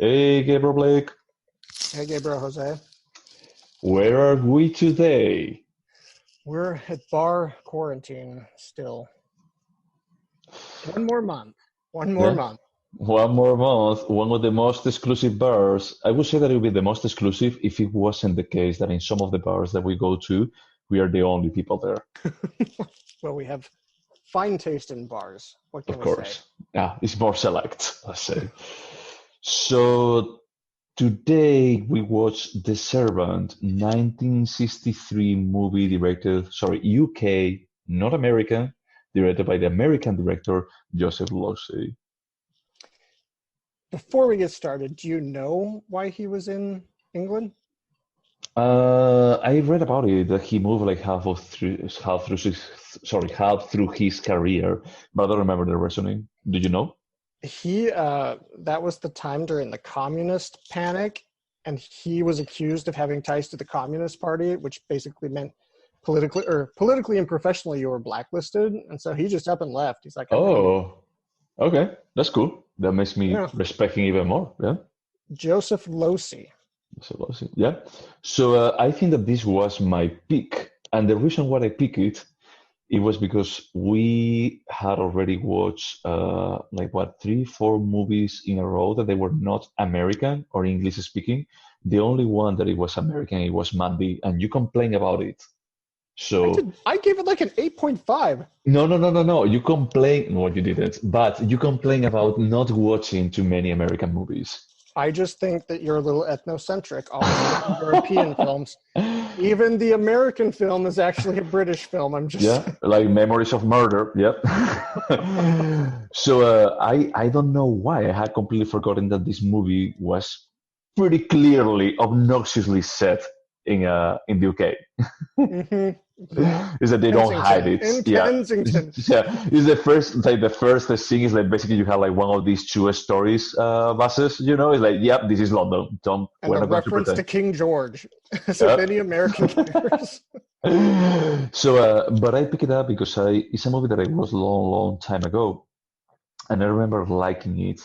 Hey, Gabriel Blake, Hey, Gabriel Jose. where are we today? We're at bar quarantine still. One more month. One more Yeah, month. one more month, one of the most exclusive bars. I would say that it would be the most exclusive if it wasn't the case that in some of the bars that we go to, we are the only people there, Well, we have fine taste in bars. What can of we say? course. Yeah, it's more select, let's say. So today we watched The Servant, 1963 movie directed, sorry, UK, not American, directed by the American director Joseph Losey. Before we get started, do you know why he was in England? I read about it that he moved like half through his career, but I don't remember the reasoning. Do you know? That was the time during the communist panic, and he was accused of having ties to the Communist Party, which basically meant politically and professionally you were blacklisted. And so he just up and left. He's like, I'm gonna leave. Oh, okay, that's cool. That makes me Yeah. respect him even more. Yeah. Joseph Losey. So that's it. Yeah. So I think that this was my pick, and the reason why I pick it, it was because we had already watched like what 3, 4 movies in a row that they were not American or English speaking. The only one that it was American, it was Mandy, and you complain about it. So I gave it like an 8.5. no, no, no, no, no. You complain. Well, you didn't, but you complain about not watching too many American movies. I just think that you're a little ethnocentric, always picking European films. Even the American film is actually a British film. I'm just Yeah, like Memories of Murder. Yep. So I don't know why I had completely forgotten that this movie was pretty clearly, obnoxiously set in the UK. Mhm. Yeah. Is that they don't hide Kensington. it? In Yeah, Kensington. yeah. Is the first scene is like basically you have like one of these two stories buses. It's like yep, this is London. Don't And we're the not going to reference pretend. to King George, as if Yep. any American cares. So, but I picked it up because it's a movie that I watched a long, long time ago, and I remember liking it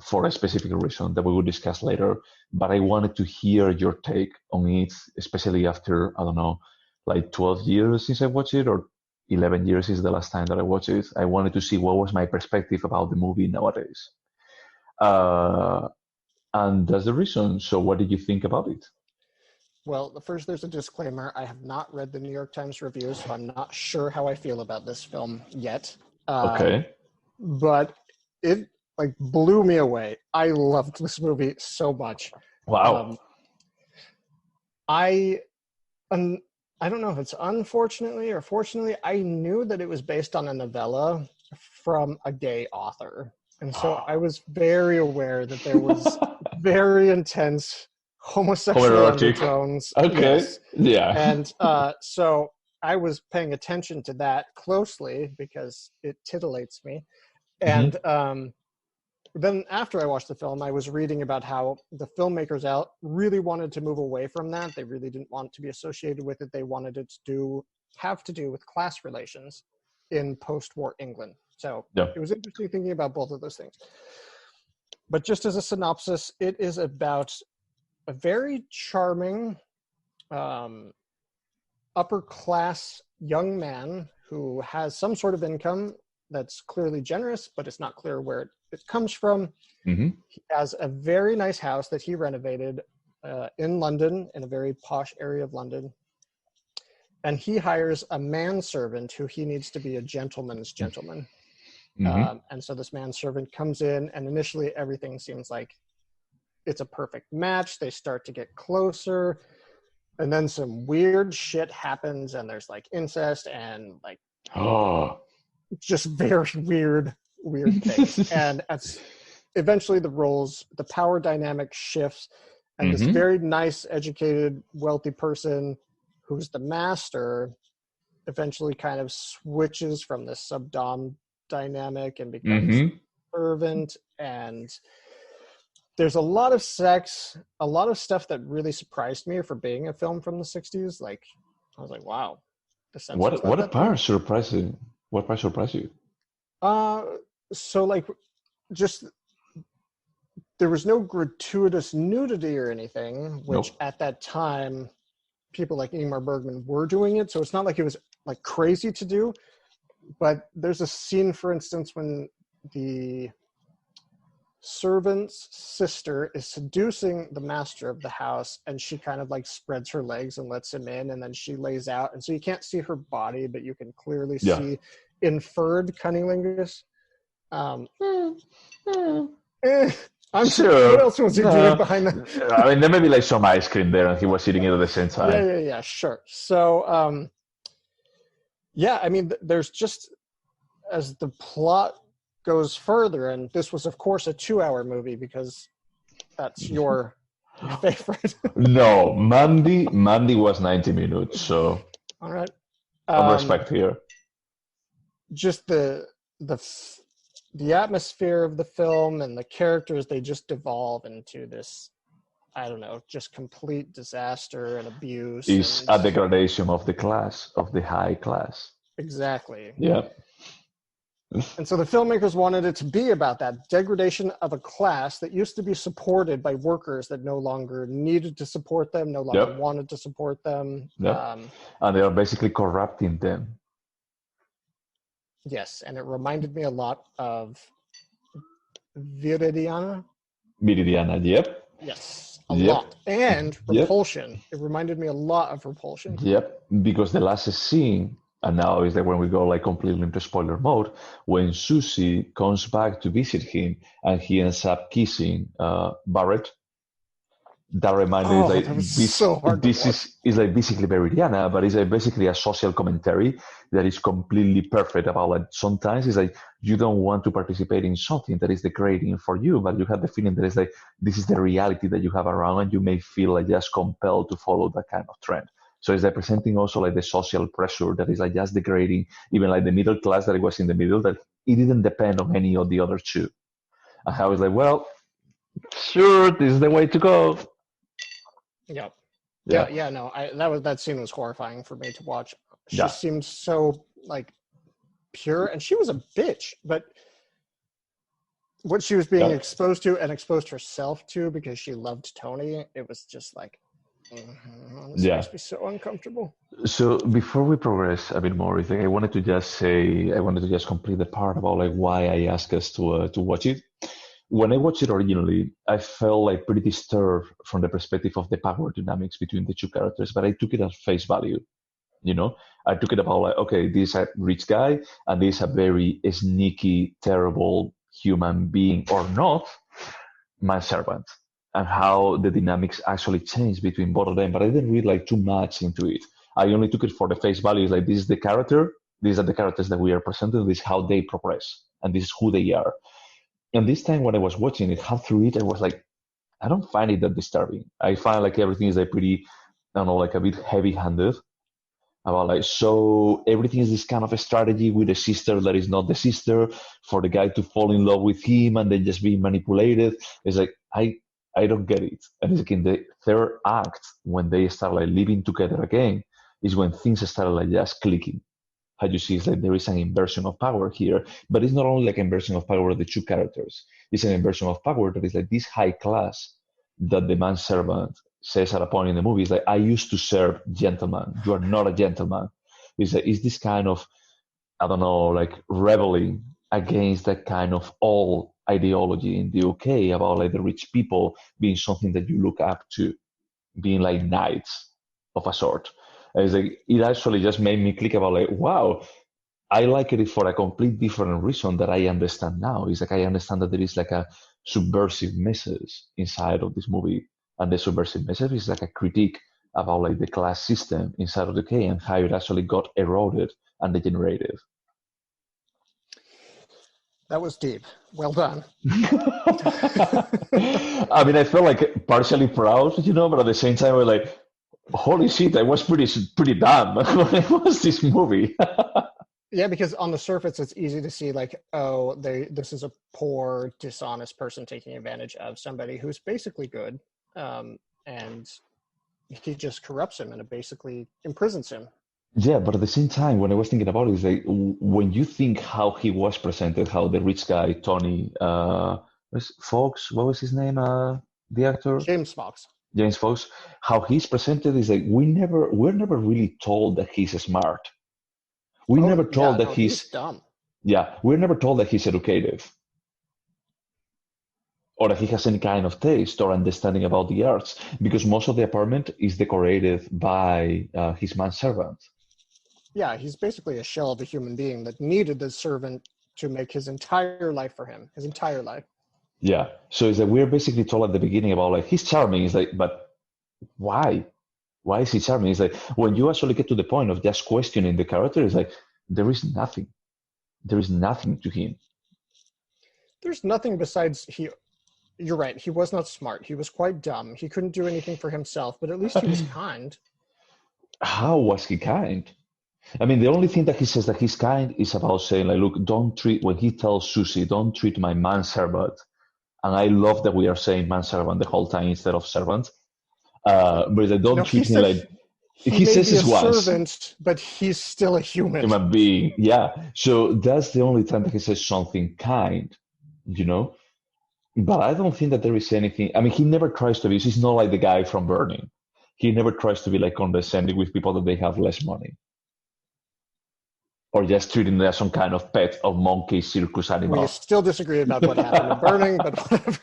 for a specific reason that we will discuss later. But I wanted to hear your take on it, especially after, I don't know, like 12 years since I watched it, or 11 years since the last time that I watched it. I wanted to see what was my perspective about the movie nowadays. Uh, and that's the reason. So, what did you think about it? Well, first there's a disclaimer. I have not read the New York Times review, so I'm not sure how I feel about this film yet. Okay. But it like blew me away. I loved this movie so much. Wow. Um, I un- I don't know if it's unfortunately or fortunately, I knew that it was based on a novella from a gay author. And so I was very aware that there was very intense homosexual Homoerotic. undertones. Okay. Yes. Yeah. And so I was paying attention to that closely because it titillates me. Hmm. And then after I watched the film, I was reading about how the filmmakers out really wanted to move away from that. They really didn't want to be associated with it. They wanted it to have to do with class relations in post-war England. So Yeah. it was interesting thinking about both of those things. But just as a synopsis, it is about a very charming upper class young man who has some sort of income that's clearly generous, but it's not clear where it comes from. Hmm. He has a very nice house that he renovated in London, in a very posh area of London. And he hires a manservant who he needs to be a gentleman's gentleman. Hmm. And so this manservant comes in, and initially everything seems like it's a perfect match. They start to get closer, and then some weird shit happens, and there's like incest and like Oh. just very weird things. And eventually the power dynamic shifts, and this Hmm. very nice, educated, wealthy person who's the master eventually kind of switches from this sub-dom dynamic and becomes Hmm. servant. And there's a lot of sex, a lot of stuff that really surprised me for being a film from the 60s. Like, I was like, wow, the censors What let what a that through. part surprised you? What part surprised you? Uh, so like just there was no gratuitous nudity or anything, which Nope. at that time, people like Ingmar Bergman were doing it. So it's not like it was like crazy to do. But there's a scene, for instance, when the servant's sister is seducing the master of the house, and she kind of like spreads her legs and lets him in, and then she lays out, and so you can't see her body, but you can clearly Yeah. see inferred cunnilingus. I'm Sure. what else was he doing behind the I mean, there may be like some ice cream there, and he was eating it at the same time. yeah, sure. So yeah, I mean, there's just, as the plot goes further, and this was of course a 2-hour movie because that's your favorite. No, Mandy was 90 minutes, so All right. some respect here. Just the atmosphere of the film and the characters, they just devolve into this, I don't know, just complete disaster and abuse. Is a degradation of the class, of the high class. Exactly. Yeah. And so the filmmakers wanted it to be about that degradation of a class that used to be supported by workers that no longer needed to support them, no longer wanted to support them. Yep. And they are basically corrupting them. Yes, and it reminded me a lot of Viridiana. Yep. Yes, a lot. And Repulsion. Yep. It reminded me a lot of Repulsion. Yep, because the last scene, and now is like when we go like completely into spoiler mode, when Susie comes back to visit him and he ends up kissing Barrett. That reminded me like this is like basically Veridiana, but it's like basically a social commentary that is completely perfect about like sometimes it's like you don't want to participate in something that is degrading for you, but you have the feeling that it's like this is the reality that you have around, and you may feel like just compelled to follow that kind of trend. So it's like presenting also like the social pressure that is like just degrading, even like the middle class that it was in the middle, that it didn't depend on any of the other two. And how it's like, well, sure, this is the way to go. Yep. Yeah. No, that scene was horrifying for me to watch. She seemed so like pure, and she was a bitch, but what she was being exposed to and exposed herself to because she loved Tony, it was just like, this makes me so uncomfortable. So before we progress a bit more, I think I wanted to just complete the part about like why I asked us to watch it. When I watched it originally, I felt like pretty disturbed from the perspective of the power dynamics between the two characters, but I took it at face value. You know, I took it about like, okay, this is a rich guy and this is a very sneaky, terrible human being or not, manservant, and how the dynamics actually changed between both of them. But I didn't read like too much into it. I only took it for the face value. It's like, this is the character, these are the characters that we are presenting, this is how they progress, and this is who they are. And this time when I was watching it, half through it, I was like, I don't find it that disturbing. I find like everything is like pretty, I don't know, like a bit heavy-handed. About like, so everything is this kind of a strategy with a sister that is not the sister, for the guy to fall in love with him and then just be manipulated. It's like, I don't get it. And it's like in the third act, when they start like living together again, is when things start like just clicking. How you see, it's like there is an inversion of power here, but it's not only like inversion of power of the two characters. It's an inversion of power that is like this high class that the manservant says at a point in the movie is like, I used to serve gentlemen. You are not a gentleman. It's like, is this kind of, I don't know, like rebelling against that kind of old ideology in the UK about like the rich people being something that you look up to, being like knights of a sort. And it's like, it actually just made me click about like, wow, I like it for a complete different reason that I understand now. It's like I understand that there is like a subversive message inside of this movie, and the subversive message is like a critique about like the class system inside of the UK and how it actually got eroded and degenerated. That was deep. Well done. I mean, I felt like partially proud, you know, but at the same time, I was like, holy shit, I was pretty dumb when I watched this movie. Yeah, because on the surface, it's easy to see like, oh, this is a poor, dishonest person taking advantage of somebody who's basically good, and he just corrupts him and it basically imprisons him. Yeah, but at the same time, when I was thinking about it, is like when you think how he was presented, how the rich guy Tony Fox, what was his name? The actor James Fox. James Fox. How he's presented is like we're never really told that he's smart. We're Oh never yeah, told that no, he's he's dumb. yeah. We're never told that he's educated or that he has any kind of taste or understanding about the arts because most of the apartment is decorated by his manservant. Yeah, he's basically a shell of a human being that needed this servant to make his entire life for him, his entire life. Yeah. So it's that we're basically told at the beginning about like he's charming. It's like, but why? Why is he charming? It's like when you actually get to the point of just questioning the character, it's like there is nothing. There is nothing to him. There's nothing besides you're right, he was not smart. He was quite dumb. He couldn't do anything for himself, but at least he was kind. How was he kind? I mean, the only thing that he says that he's kind is about saying, like, look, don't treat, when he tells Susie, don't treat my manservant. And I love that we are saying manservant the whole time instead of servant. But they don't No, he treat him said like, he he may says be a this once, servant, but he's still a human. human being. Yeah. So that's the only time that he says something kind, you know? But I don't think that there is anything. I mean, he never tries to be, he's not like the guy from Burning. He never tries to be like condescending with people that they have less money. Or just treating them as some kind of pet or monkey circus We animal. still disagree about what happened in Burning, but whatever.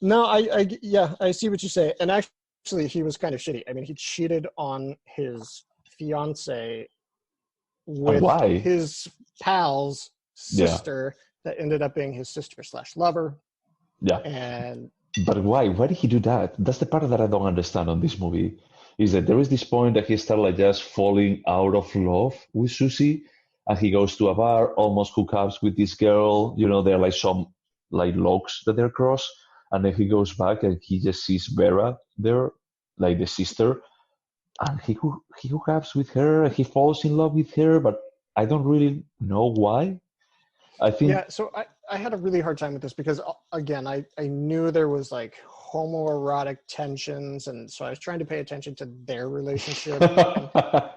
No, yeah, I see what you say. And actually, he was kind of shitty. I mean, he cheated on his fiance And with why? his pal's Yeah, sister that ended up being his sister slash lover. yeah. And But why? Why did he do that? That's the part that I don't understand on this movie. Is that there is this point that he started like just falling out of love with Susie, and he goes to a bar, almost hookups with this girl. You know, there are like some like logs that they're cross, and then he goes back and he just sees Vera there, like the sister, and he hookups with her and he falls in love with her, but I don't really know why. I think yeah, so I had a really hard time with this because, again, I knew there was like homoerotic tensions. And so I was trying to pay attention to their relationship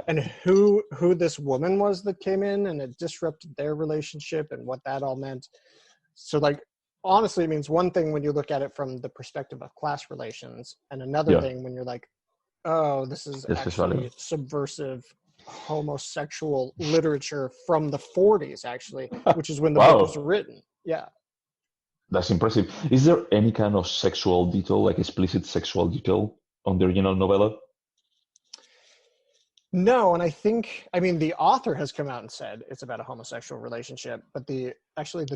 and who this woman was that came in and it disrupted their relationship and what that all meant. So like honestly it means one thing when you look at it from the perspective of class relations and another yeah, thing when you're like, oh, this is especially actually subversive homosexual literature from the 40s actually, which is when the book was wow. written. Yeah. That's impressive. Is there any kind of sexual detail, like explicit sexual detail on the original novella? No, and I mean, the author has come out and said it's about a homosexual relationship, but the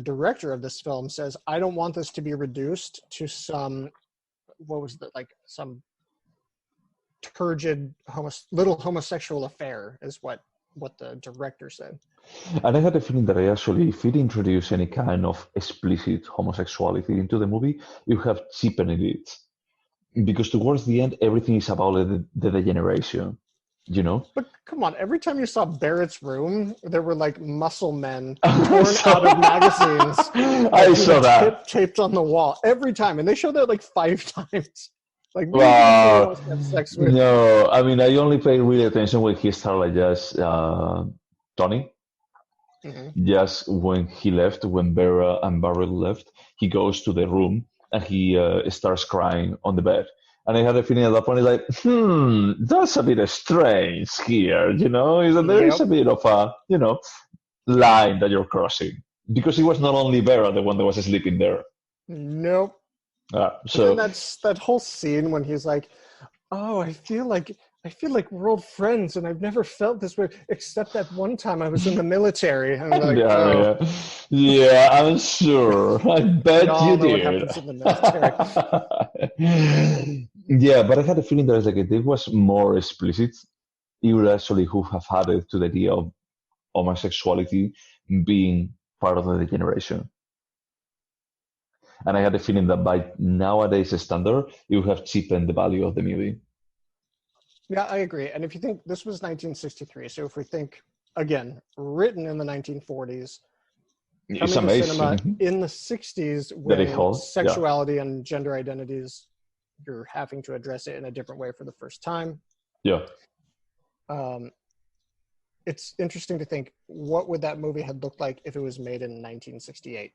director of this film says, I don't want this to be reduced to some, what was the, like some turgid little homosexual affair is what the director said. And I had a feeling that I actually, if it introduced any kind of explicit homosexuality into the movie, you have cheapened it. Because towards the end, everything is about the degeneration, you know? But come on, every time you saw Barrett's room, there were like muscle men I torn out of magazines saw, that I he saw had that. taped on the wall every time. And they showed that like 5 times. Like maybe this is who he Wow. wants to have sex with. No, I mean, I only paid really attention when he started like just Tony. Hmm. Just when he left, when Vera and Barrett left, he goes to the room and he starts crying on the bed. And I had a feeling at that point, like, that's a bit strange here, you know? Is that there is Yep. a bit of a, line that you're crossing. Because it was not only Vera, the one that was sleeping there. Nope. And then So, that's that whole scene when he's like, "Oh, I feel like we're old friends, and I've never felt this way except that one time I was in the military." And I'm like, yeah, "Oh, yeah, yeah, I'm sure. I we bet all you know what did. happens in the military." Yeah, but I had a feeling that like if it was more explicit, it would actually who have added to the idea of homosexuality being part of the generation. And I had a feeling that by nowadays standard, it would have cheapened the value of the movie. Yeah, I agree. And if you think this was 1963, so if we think again, written in the 1940s, It's coming to cinema amazing in the 60s, that it when holds. Yeah, sexuality and gender identities, you're having to address it in a different way for the first time. yeah. Um, it's interesting to think what would that movie had looked like if it was made in 1968.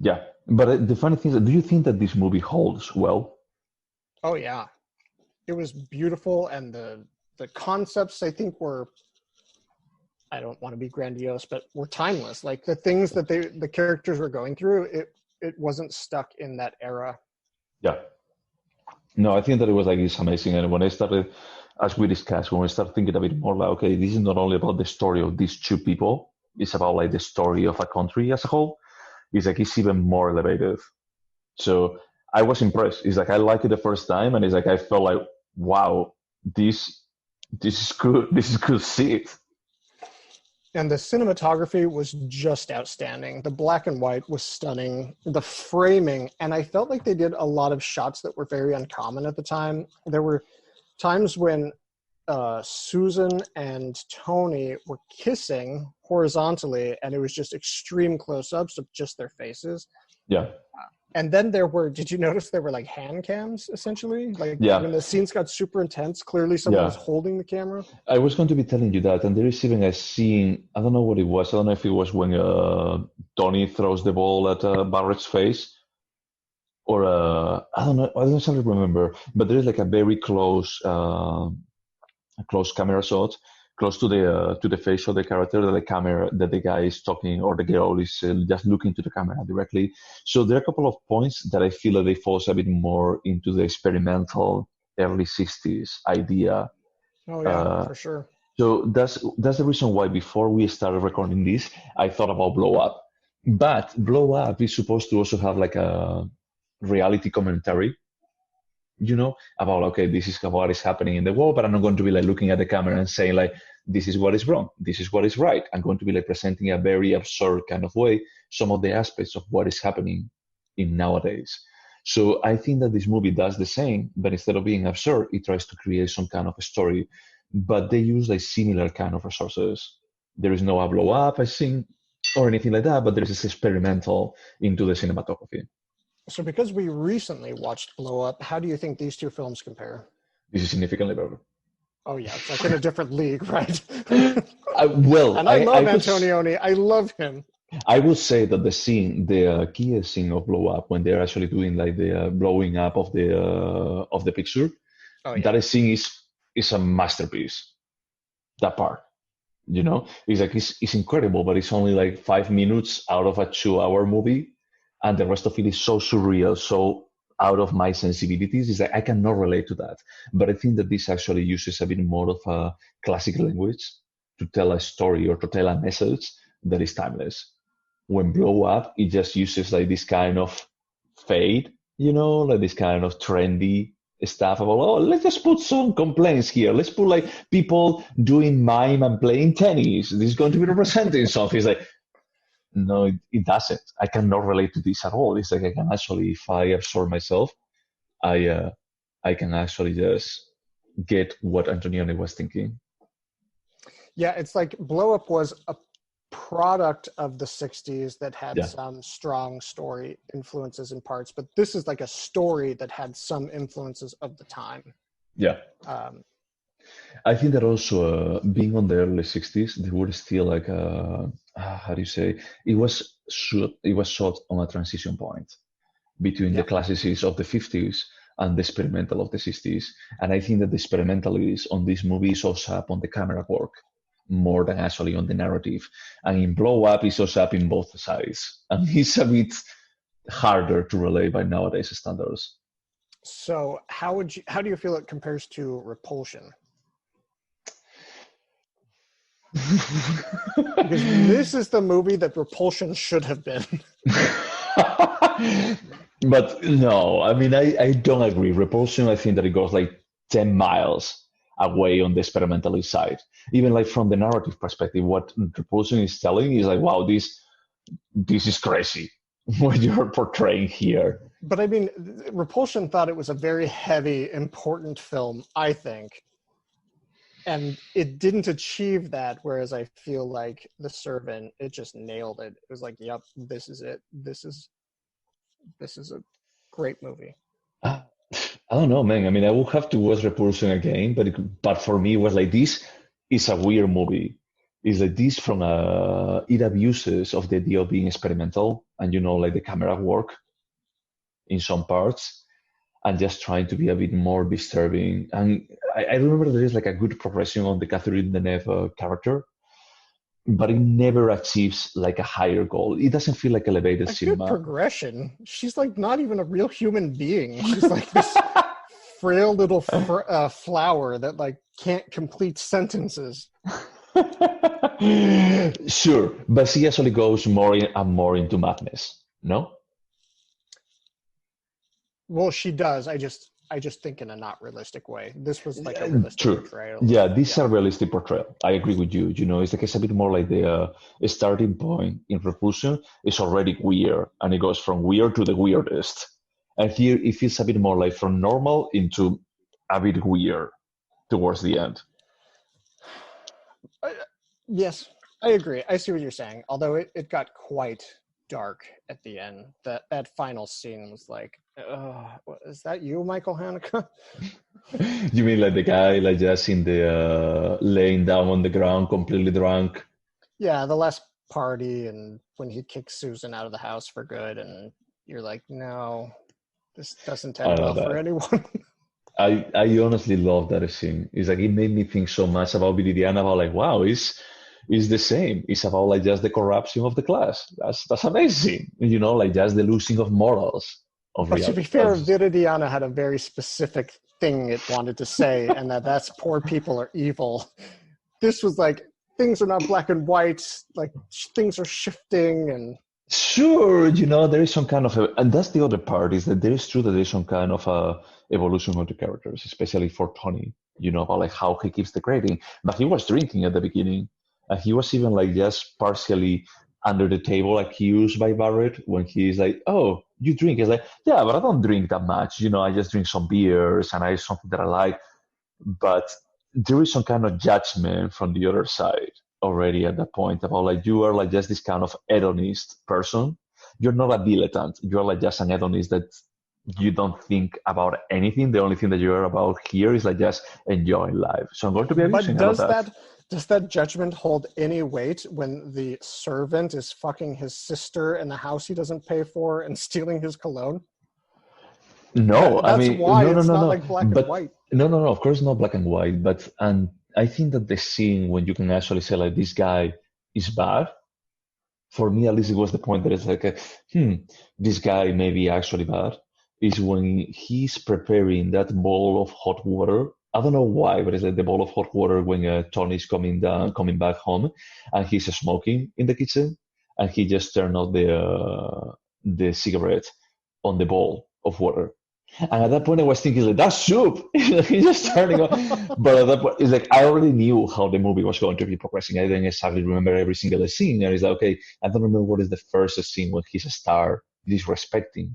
Yeah, but the funny thing is, do you think that this movie holds well? Oh yeah, it was beautiful, and the concepts I think were, I don't want to be grandiose, but were timeless. Like the things that the characters were going through, it wasn't stuck in that era. Yeah. No, I think that it was like it's amazing. And when I started, as we discussed, when we started thinking a bit more like, okay, this is not only about the story of these two people, it's about like the story of a country as a whole. It's like it's even more elevated. So I was impressed. It's like I liked it the first time, and it's like I felt like, wow, this this is good. This is good shit. And the cinematography was just outstanding. The black and white was stunning. The framing, and I felt like they did a lot of shots that were very uncommon at the time. There were times when Susan and Tony were kissing horizontally, and it was just extreme close-ups of just their faces. Yeah, And then there were, did you notice there were like hand cams essentially? Like yeah, when the scenes got super intense, clearly someone was yeah. holding the camera. I was going to be telling you that, and there is even a scene. I don't know what it was. I don't know if it was when Tony throws the ball at Barrett's face, or I don't know. I don't exactly remember. But there is like a very close camera shot, close to the face of the character, that the camera that the guy is talking or the girl is just looking to the camera directly. So there are a couple of points that I feel that they falls a bit more into the experimental early '60s idea. Oh yeah, Uh, for sure. So that's the reason why before we started recording this, I thought about Blow Up. But Blow Up is supposed to also have like a reality commentary, about okay, this is what is happening in the world, but I'm not going to be like looking at the camera and saying like this is what is wrong, this is what is right. I'm going to be like presenting a very absurd kind of way some of the aspects of what is happening in nowadays. So I think that this movie does the same, but instead of being absurd, it tries to create some kind of a story. But they use like similar kind of resources. There is no a blow up, I think, or anything like that, but there is this experimental into the cinematography. So because we recently watched Blow Up, how do you think these two films compare? This is significantly better. Oh yeah, it's like in a different league, right? Well, And I love would Antonioni. I love him. I would say that the key scene of blow up when they're actually doing like the blowing up of the picture, Oh yeah. that scene is a masterpiece. That part, it's like it's incredible, but it's only like 5 minutes out of a 2 hour movie, and the rest of it is so surreal, so out of my sensibilities. Is like I cannot relate to that. But I think that this actually uses a bit more of a classic language to tell a story or to tell a message that is timeless. When blow up, it just uses like this kind of fade, like this kind of trendy stuff about, oh, let's just put some complaints here. Let's put like people doing mime and playing tennis. This is going to be representing something. It's like, no, it doesn't. I cannot relate to this at all. It's like I can actually, if I absorb myself, I can actually just get what Antonioni was thinking. Yeah, it's like Blow Up was a product of the 60s that had Yeah, some strong story influences in parts, but this is like a story that had some influences of the time. yeah. Um, I think that also being on the early '60s, there were still like how do you say? It was shot on a transition point between the yeah. classicists of the '50s and the experimental of the '60s. And I think that the experimentalist on this movie is also up on the camera work more than actually on the narrative. And in Blow Up, it's also up in both sides, and it's a bit harder to relate by nowadays standards. So how do you feel it compares to Repulsion? Because this is the movie that Repulsion should have been. But no, I mean, I don't agree. Repulsion, I think that it goes like 10 miles away on the experimentalist side. Even like from the narrative perspective, what Repulsion is telling is like, wow, this is crazy what you're portraying here. But I mean, Repulsion thought it was a very heavy, important film, I think. And it didn't achieve that, whereas I feel like The Servant, it just nailed it. It was like, yep, this is it. This is a great movie. I don't know, man. I mean, I will have to watch Repulsion again, but for me, it was like this is a weird movie. Is like this from it abuses of the idea of being experimental and like the camera work in some parts and just trying to be a bit more disturbing. And I remember there is like a good progression on the Catherine Deneuve character, but it never achieves like a higher goal. It doesn't feel like elevated A good cinema. progression. She's like not even a real human being. She's like this frail little flower that like can't complete sentences. Sure, but she actually goes more and more into madness. No? Well, she does. I just think in a not realistic way. This was like a realistic True. portrayal. Yeah, this is Yeah. a realistic portrayal. I agree with you. It's like it's a bit more like the starting point in Reclusion is already weird, and it goes from weird to the weirdest. And here it feels a bit more like from normal into a bit weird towards the end. Yes, I agree. I see what you're saying. Although it got quite dark at the end. That final scene was like, is that you, Michael Haneke? You mean like the guy like just in the laying down on the ground, completely drunk? Yeah, the last party and when he kicks Susan out of the house for good, and you're like, no, this doesn't I end know well for that. anyone. I honestly love that scene. It's like it made me think so much about Viridiana about like, wow, it's the same. It's about like just the corruption of the class. That's amazing. Like just the losing of morals of But to reality. be fair, Viridiana had a very specific thing it wanted to say, and that's poor people are evil. This was like, things are not black and white, like things are shifting, and Sure, there is some kind of and that's the other part is that there is true that there is some kind of evolution of the characters, especially for Tony, about like how he keeps the grading. But he was drinking at the beginning, and he was even like just partially under the table accused by Barrett when he's like, "Oh, you drink?" He's like, "Yeah, but I don't drink that much. I just drink some beers, and I something that I like." But there is some kind of judgment from the other side already at that point about like you are like just this kind of hedonist person. You're not a dilettante. You're like just an hedonist that you don't think about anything. The only thing that you're about here is like just enjoying life. So I'm going to be but abusing a lot of that. does that judgment hold any weight when the servant is fucking his sister in the house he doesn't pay for and stealing his cologne? No, I That's mean, why no, no, it's no, not no. like black and But white. no, no, no. Of course, not black and white. But and I think that the scene when you can actually say like this guy is bad, for me at least it was the point that it's like, this guy may be actually bad, is when he's preparing that bowl of hot water. I don't know why, but it's like the bowl of hot water when Tony's coming back home, and he's smoking in the kitchen, and he just turned off the cigarette on the bowl of water. And at that point, I was thinking, like, that's soup. He's just turning on. But at that point, it's like I already knew how the movie was going to be progressing. I didn't exactly remember every single scene. And it's like, okay, I don't remember what is the first scene when he's a star disrespecting,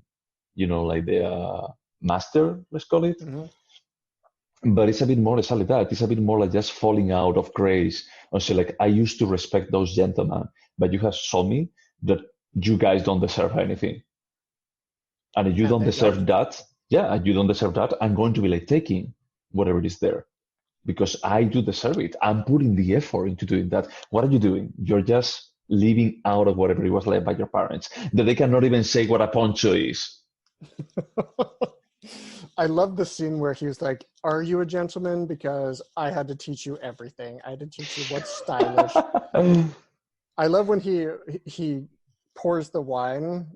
like the master, let's call it. Mm-hmm. But it's a bit more exactly that. It's a bit more like just falling out of grace. And so, like, I used to respect those gentlemen, but you have shown me that you guys don't deserve anything. And if you And don't they don't. deserve that, yeah, and you don't deserve that, I'm going to be like taking whatever is there because I do deserve it. I'm putting the effort into doing that. What are you doing? You're just living out of whatever it was left by your parents. That they cannot even say what a poncho is. I love the scene where he was like, "Are you a gentleman? Because I had to teach you everything. I had to teach you what's stylish." I love when he pours the wine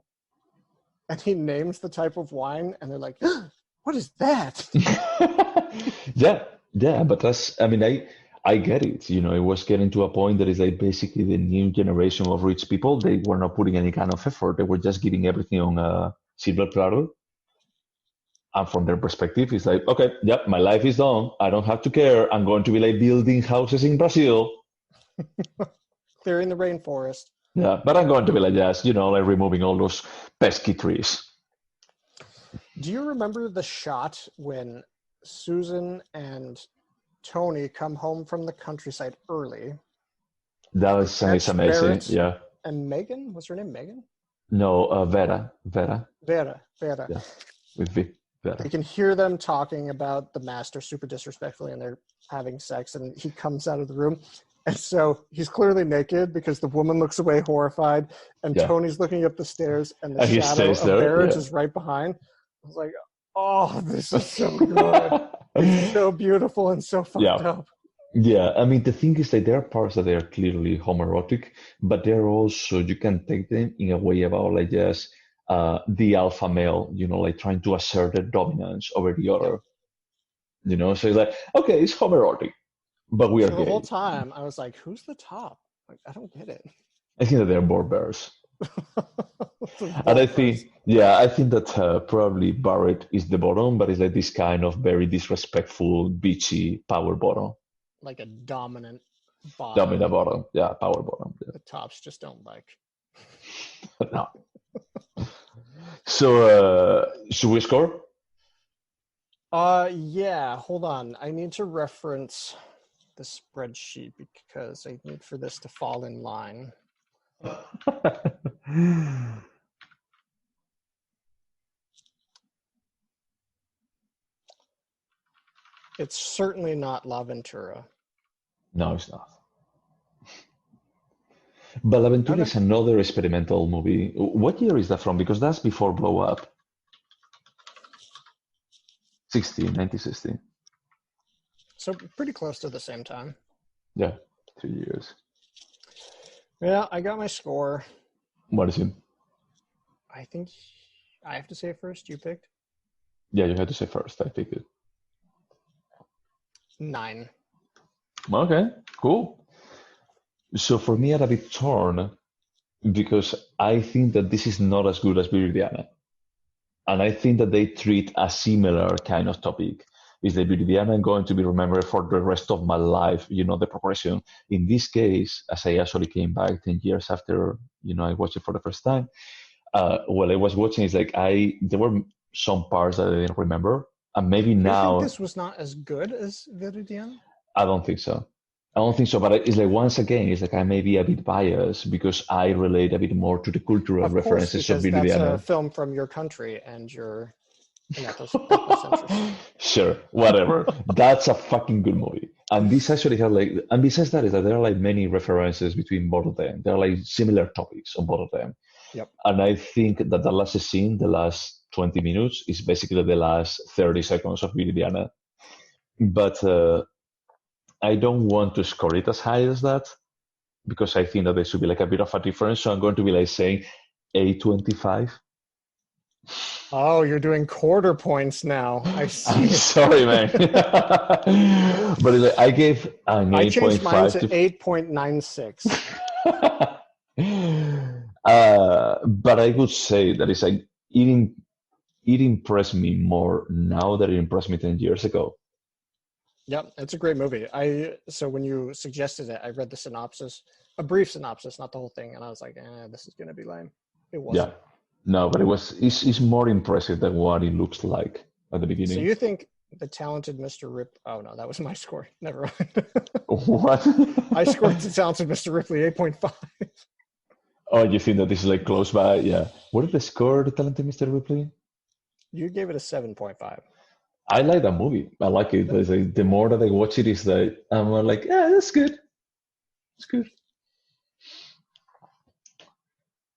and he names the type of wine, and they're like, "What is that?" yeah, but I mean, I get it. It was getting to a point that is like basically the new generation of rich people. They were not putting any kind of effort. They were just giving everything on a silver platter. And from their perspective, it's like, okay, yeah, my life is done. I don't have to care. I'm going to be like building houses in Brazil. Clearing the rainforest. Yeah, but I'm going to be like, just, like removing all those pesky trees. Do you remember the shot when Susan and Tony come home from the countryside early? That was Catch amazing. Barrett Yeah. and Megan? Was her name Megan? No, Vera. Vera. Vera. Yeah, with V. Vera. They can hear them talking about the master super disrespectfully and they're having sex, and he comes out of the room. And so he's clearly naked because the woman looks away horrified, and Yeah. Tony's looking up the stairs, and the And he shadow stays of there. Barrett Yeah. is right behind. I was like, oh, this is so good. It's so beautiful and so fucked Yeah. up. Yeah, I mean, the thing is that there are parts that they are clearly homoerotic, but they're also, you can take them in a way about like just the alpha male, like trying to assert their dominance over the Yep. other, so it's like, okay, it's homoerotic, but we are So the whole gay. time, I was like, who's the top? Like, I don't get it. I think that they're more bears. The And I both think, first. yeah, I think that probably Barrett is the bottom, but it's like this kind of very disrespectful, bitchy power bottom. Like a dominant bottom Dominant that bottom. Yeah, power bottom. the tops just don't like. Yeah. No. So, should we score? Yeah, hold on. I need to reference the spreadsheet because I need for this to fall in line. It's certainly not La Ventura. No, it's not. But La Ventura is another experimental movie. What year is that from? Because that's before Blow Up. 1916. So pretty close to the same time. Yeah, 2 years. Yeah, I got my score. What is it? I think I have to say it first. You picked? Yeah, you had to say first. I picked it. 9. Okay, cool. So for me, I'm a bit torn because I think that this is not as good as Viridiana. And I think that they treat a similar kind of topic. Is the Viridiana going to be remembered for the rest of my life? The progression. In this case, as I actually came back 10 years after, I watched it for the first time. While I was watching, it's like there were some parts that I didn't remember. And maybe You now, think this was not as good as Viridiana? I don't think so. But it's like, once again, it's like I may be a bit biased because I relate a bit more to the cultural Of course, references of because that's a Viridiana. film from your country and you're an ethnocentrist. Sure, whatever. That's a fucking good movie. And this actually had and besides that is that there are like many references between both of them. There are like similar topics on both of them. Yep. And I think that the last scene, the last 20 minutes, is basically the last 30 seconds of Viridiana. But I don't want to score it as high as that because I think that there should be like a bit of a difference. So I'm going to be like saying 8.25. Oh, you're doing quarter points now. I see. I'm sorry, man. But it's like, I gave an 8.5. I changed mine to 8.96. But I would say that it's like it impressed me more now than it impressed me 10 years ago. Yep, it's a great movie. So when you suggested it, I read the synopsis, a brief synopsis, not the whole thing, and I was like, this is gonna be lame. It wasn't. Yeah. No, but it's more impressive than what it looks like at the beginning. So you think the talented Mr. Rip? Oh no, that was my score. Never mind. What? I scored the talented Mr. Ripley 8.5. Oh, you think that this is like close by? Yeah. What did they score, the talented Mr. Ripley? You gave it a 7.5. I like that movie. I like it. But it's like, the more that I watch it, is that I'm like, yeah, that's good. It's good.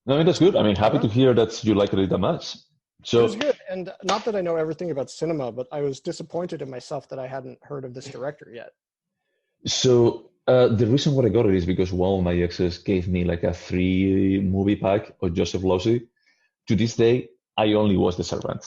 No, I mean, that's good. I mean, happy to hear that you liked it that much. So it was good, and not that I know everything about cinema, but I was disappointed in myself that I hadn't heard of this director yet. So the reason why I got it is because one of my exes gave me like a 3 movie pack of Joseph Losey. To this day, I only watch The Servant.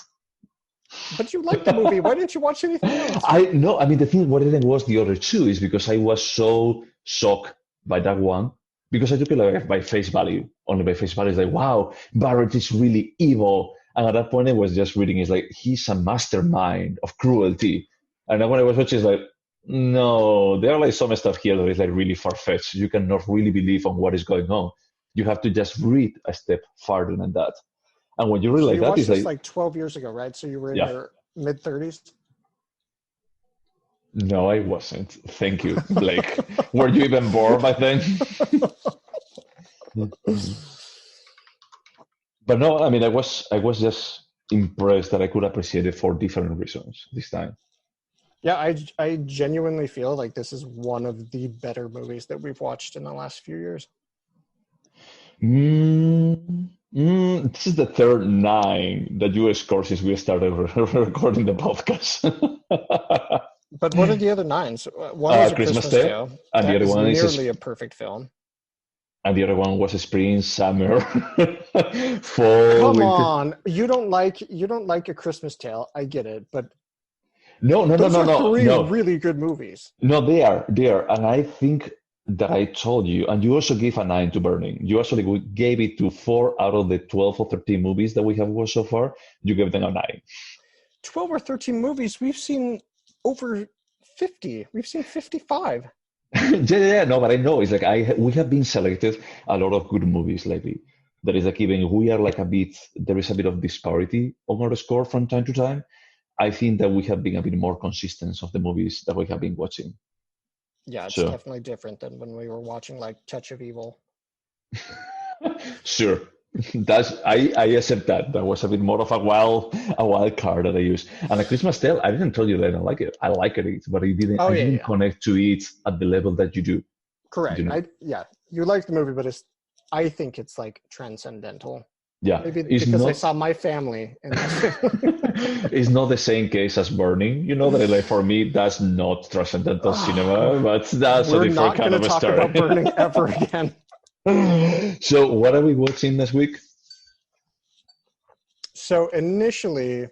But you liked the movie. Why didn't you watch anything else? I mean, the thing what I didn't watch the other 2 is because I was so shocked by that one. Because I took it like by face value. Only by face value. It's like, wow, Barrett is really evil. And at that point, I was just reading, it's like, he's a mastermind of cruelty. And then when I was watching, it's like, no, there are like some stuff here that is like really far-fetched. You cannot really believe on what is going on. You have to just read a step farther than that. And when you read like you that, watched it's this like 12 years ago, right? So you were in your mid-30s? No, I wasn't. Thank you, Blake. Were you even born back then? But no, I mean, I was just impressed that I could appreciate it for different reasons this time. Yeah, I genuinely feel like this is one of the better movies that we've watched in the last few years. This is the third nine that you scored since we started recording the podcast. But what are the other nines? One was A Christmas Christmas Tale, Tale. and the That other is one nearly a perfect film. and the other one was spring, summer, fall, Come winter. on, you don't like A Christmas Tale. I get it, but No, no, no, those no, are no, three no, really good movies. no. They are, and I think that I told you, and you also gave a nine to Burning. You actually gave it to 4 out of the 12 or 13 movies that we have watched so far. You gave them a nine. 12 or 13 movies. We've seen over 50. We've seen 55. Yeah, no, but I know it's like we have been selected a lot of good movies lately. That is like even we are like a bit there is a bit of disparity on our score from time to time. I think that we have been a bit more consistent of the movies that we have been watching. Yeah, it's So definitely different than when we were watching like Touch of Evil. sure, I accept that. That was a bit more of a wild card that I used. And a Christmas Tale, I didn't tell you that I don't like it. I like it, but Oh I yeah, didn't yeah. connect to it at the level that you do. You Correct. know. You like the movie, but I think it's like transcendental. Yeah, Maybe it's because I not. saw my family in this. It's not the same case as Burning. You know that like for me that's not transcendental cinema, but that's a We're different not kind going to of a talk story. about Burning ever again. So what are we watching next week? So initially,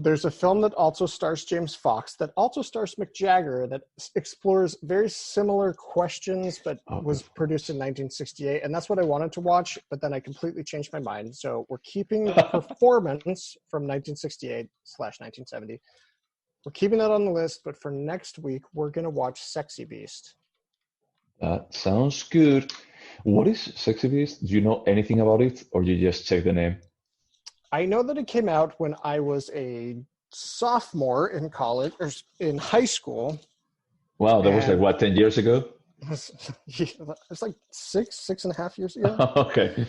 there's a film that also stars James Fox, that also stars Mick Jagger, that explores very similar questions, but was produced in 1968. And that's what I wanted to watch, but then I completely changed my mind. So we're keeping Performance from 1968/1970. We're keeping that on the list, but for next week, we're going to watch Sexy Beast. That sounds good. What is Sexy Beast? Do you know anything about it, or you just check the name? I know that it came out when I was a sophomore in college, or in high school. Wow, that was like And what, 10 years ago? it's like 6.5 years ago. Okay.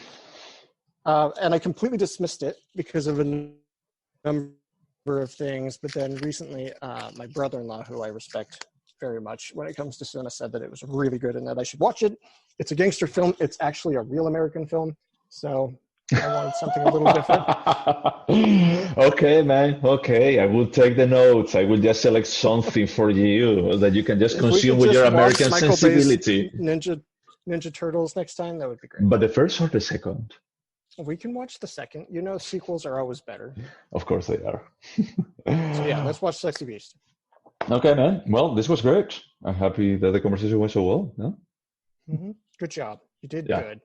And I completely dismissed it because of a number of things. But then recently, my brother-in-law, who I respect very much when it comes to cinema, said that it was really good and that I should watch it. It's a gangster film. It's actually a real American film. So I wanted something a little different. Okay, man. Okay, I will take the notes. I will just select something for you that you can just If we consume could with your just watch American Michael Bay's sensibility. Ninja Turtles next time, that would be great. But the first or the second? We can watch the second. You know, sequels are always better. Of course they are. So yeah, let's watch Sexy Beast. Okay, man. Well, this was great. I'm happy that the conversation went so well. No? Mm-hmm. Good job. You did Yeah. good.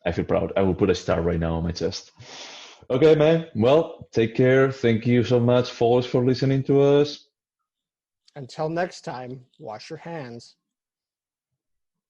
I feel proud. I will put a star right now on my chest. Okay, man. Well, take care. Thank you so much, folks, for listening to us. Until next time, wash your hands.